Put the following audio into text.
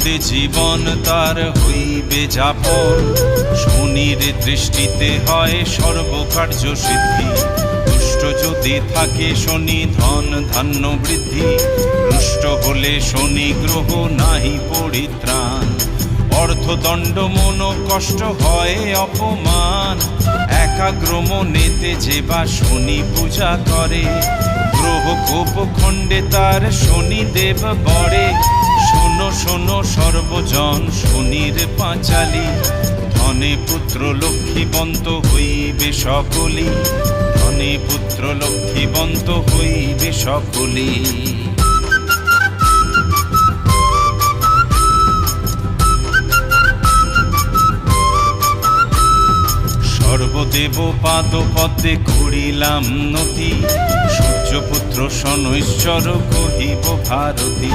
আনন্দে জীবন তার হইবে যাপন। শনির দৃষ্টিতে হয় সর্বকার্য সিদ্ধি। দুষ্ট যদি থাকে শনি ধন ধান্য বৃদ্ধি। রুষ্ট হলে শনি গ্রহ নাহি পরিত্রাণ। অর্থদণ্ড মন কষ্ট হয় অপমান। একাগ্র মনেতে যে বা শনি পূজা করে। গ্রহ কোপ খণ্ডে তার শনিদেব বরে। শোনো শোনো সর্বজন শনির পাঁচালী। ধনে পুত্র লক্ষ্মীবন্ত হইবে সকলি। ধনে পুত্র লক্ষ্মীবন্ত হইবে সকলি। সর্বদেব পাদ পদ্মে করিলাম নতি। সূর্যপুত্র শনৈশ্চর কহিব ভারতী।